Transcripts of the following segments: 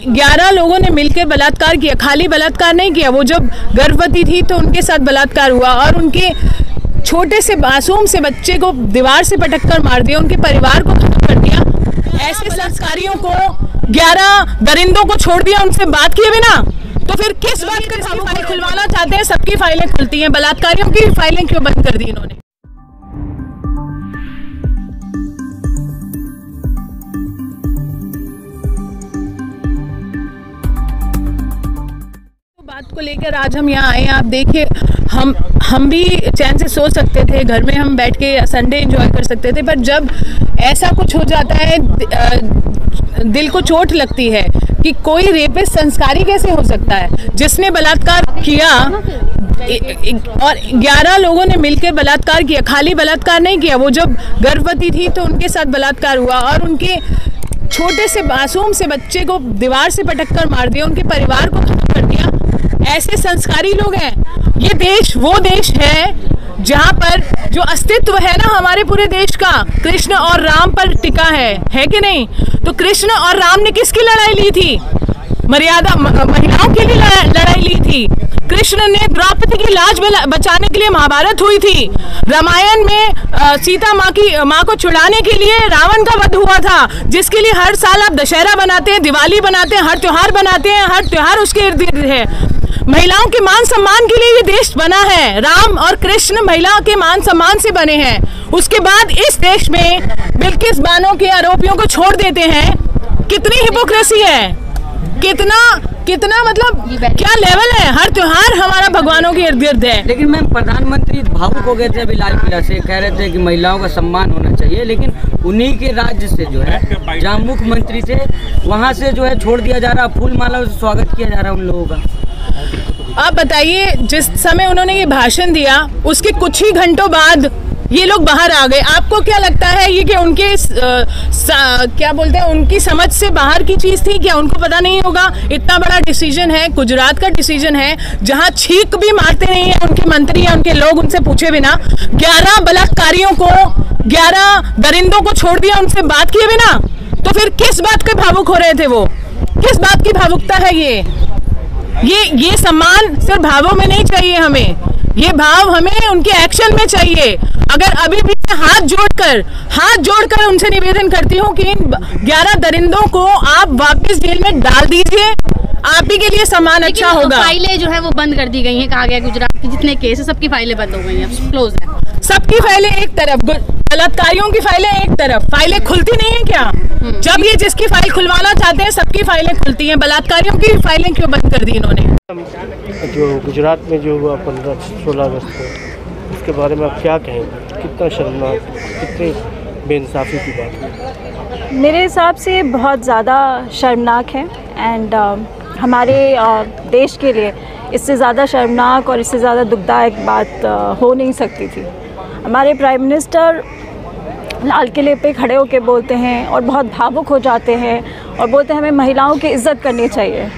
11 लोगों ने मिलकर बलात्कार किया। खाली बलात्कार नहीं किया, वो जब गर्भवती थी तो उनके साथ बलात्कार हुआ और उनके छोटे से मासूम से बच्चे को दीवार से पटक कर मार दिया, उनके परिवार को खत्म कर दिया। ऐसे संस्कारियों को 11 दरिंदों को छोड़ दिया उनसे बात किए बिना। तो फिर किस बात का फाइल खुलवाना चाहते हैं? सबकी फाइलें खुलती हैं, बलात्कारियों की फाइलें क्यों बंद कर दी इन्होंने? बात को लेकर आज हम यहाँ आए। आप देखिए, हम भी चैन से सो सकते थे, घर में हम बैठ के संडे एंजॉय कर सकते थे, पर जब ऐसा कुछ हो जाता है दिल को चोट लगती है कि कोई रेपिस्ट संस्कारी कैसे हो सकता है, जिसने बलात्कार किया और 11 लोगों ने मिलकर बलात्कार किया। खाली बलात्कार नहीं किया, वो जब गर्भवती थी तो उनके साथ बलात्कार हुआ और उनके छोटे से मासूम से बच्चे को दीवार से पटक कर मार दिया, उनके परिवार को खत्म कर दिया। ऐसे संस्कारी लोग हैं। ये देश वो देश है जहाँ पर जो अस्तित्व है ना हमारे पूरे देश का, कृष्ण और राम पर टिका है कि नहीं? तो कृष्ण और राम ने किसकी लड़ाई ली थी? मर्यादा महिलाओं के लिए लड़ाई ली थी। कृष्ण ने द्रौपदी की लाज बचाने के लिए महाभारत हुई थी। रामायण में सीता माँ को छुड़ाने के लिए रावण का वध हुआ था, जिसके लिए हर साल आप दशहरा बनाते हैं, दिवाली बनाते हैं, हर त्योहार बनाते हैं, हर त्योहार उसके इर्द गिर्द है। महिलाओं के मान सम्मान के लिए ये देश बना है। राम और कृष्ण महिला के मान सम्मान से बने हैं। उसके बाद इस देश में बिल्किस बानो के आरोपियों को छोड़ देते हैं। कितनी हिपोक्रेसी है, कितना मतलब क्या लेवल है। हर त्योहार हमारा भगवानों के इर्द गिर्द है। लेकिन मैम, प्रधानमंत्री भावुक हो गए थे अभी लाल किला से, कह रहे थे कि महिलाओं का सम्मान होना चाहिए, लेकिन उन्हीं के राज्य से जो है जहाँ मुख्यमंत्री थे वहाँ से जो है छोड़ दिया जा रहा, फूल मालाओं से स्वागत किया जा रहा है उन लोगों का। आप बताइए, जिस समय उन्होंने ये भाषण दिया उसके कुछ ही घंटों बाद ये लोग बाहर आ गए। आपको क्या लगता है ये कि उनके क्या बोलते हैं, उनकी समझ से बाहर की चीज थी क्या? उनको पता नहीं होगा? इतना बड़ा डिसीजन है, गुजरात का डिसीजन है, जहां छींक भी मारते नहीं है उनके मंत्री या उनके लोग उनसे पूछे बिना। 11 बलात्कारियों को, 11 दरिंदों को छोड़ दिया उनसे बात किए बिना। तो फिर किस बात के भावुक हो रहे थे वो? किस बात की भावुकता है ये सम्मान सिर्फ भावों में नहीं चाहिए हमें, ये भाव हमें उनके एक्शन में चाहिए। अगर अभी भी हाथ जोड़कर उनसे निवेदन करती हूँ कि इन 11 दरिंदों को आप वापस जेल में डाल दीजिए, आप ही के लिए सम्मान अच्छा होगा। फाइलें जो है वो बंद कर दी गई हैं, कहा गया गुजरात की जितने केस है सबकी फाइलें बंद हो गई हैं, क्लोज है। सबकी फाइलें एक तरफ, बलात्कारियों की फाइलें एक तरफ। फाइलें खुलती नहीं है क्या? जब ये जिसकी फाइल खुलवाना चाहते हैं सबकी फाइलें खुलती हैं, बलात्कारियों की फाइलें क्यों बंद कर दी इन्होंने? जो गुजरात में जो हुआ 15-16 अगस्त को, उसके बारे में आप क्या कहेंगे? कितना शर्मनाक, कितनी बेइंसाफ़ी की बात है? मेरे हिसाब से बहुत ज़्यादा शर्मनाक है एंड हमारे देश के लिए इससे ज़्यादा शर्मनाक और इससे ज़्यादा दुखदायक बात हो नहीं सकती थी। हमारे प्राइम मिनिस्टर लाल किले पे खड़े होकर बोलते हैं और बहुत भावुक हो जाते हैं और बोलते हैं हमें महिलाओं की इज़्ज़त करनी चाहिए।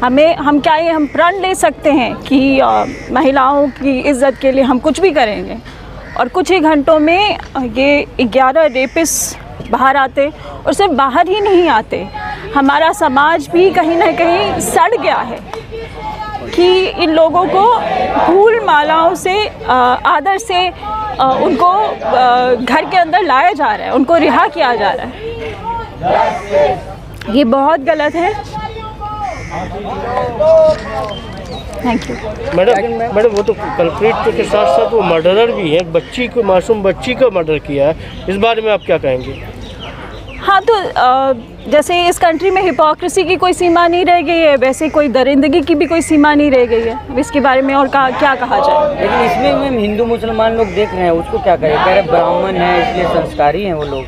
हम प्रण ले सकते हैं कि महिलाओं की इज़्ज़त के लिए हम कुछ भी करेंगे। और कुछ ही घंटों में ये 11 रेपिस्ट बाहर आते, और सिर्फ बाहर ही नहीं आते, हमारा समाज भी कहीं ना कहीं सड़ गया है कि इन लोगों को फूल मालाओं से आदर से उनको घर के अंदर लाया जा रहा है, उनको रिहा किया जा रहा है। ये बहुत गलत है। Thank you. मैडम वो तो कल्प्रिट के साथ साथ वो मर्डरर भी है, मासूम बच्ची को मर्डर किया है, इस बारे में आप क्या कहेंगे? हाँ, तो जैसे इस कंट्री में हिपोक्रेसी की कोई सीमा नहीं रह गई है, वैसे कोई दरिंदगी की भी कोई सीमा नहीं रह गई है। अब इसके बारे में और क्या कहा जाए? लेकिन इसमें मैम हिंदू मुसलमान लोग देख रहे हैं, उसको क्या करें? कह रहे ब्राह्मण है इसलिए संस्कारी हैं वो लोग।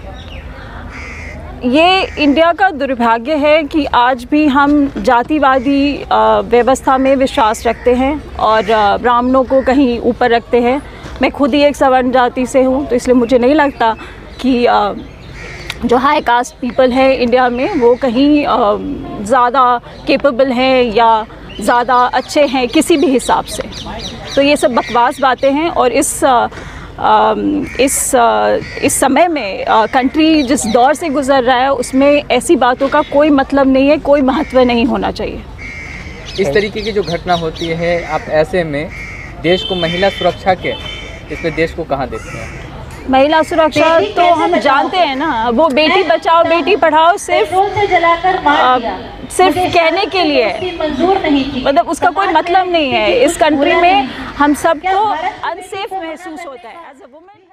ये इंडिया का दुर्भाग्य है कि आज भी हम जातिवादी व्यवस्था में विश्वास रखते हैं और ब्राह्मणों को कहीं ऊपर रखते हैं। मैं खुद ही एक सवर्ण जाति से हूँ, तो इसलिए मुझे नहीं लगता कि जो हाई कास्ट पीपल है इंडिया में वो कहीं ज़्यादा कैपेबल हैं या ज़्यादा अच्छे हैं किसी भी हिसाब से। तो ये सब बकवास बातें हैं और इस इस समय में कंट्री जिस दौर से गुज़र रहा है उसमें ऐसी बातों का कोई मतलब नहीं है, कोई महत्व नहीं होना चाहिए। इस तरीके की जो घटना होती है, आप ऐसे में देश को महिला सुरक्षा के इस पे देश को कहाँ देखते हैं? महिला सुरक्षा तो हम जानते हैं ना, वो बेटी बचाओ बेटी पढ़ाओ सिर्फ कहने के लिए, मतलब उसका कोई मतलब नहीं है। इस कंट्री में हम सबको अनसेफ महसूस होता है एज अ वुमेन।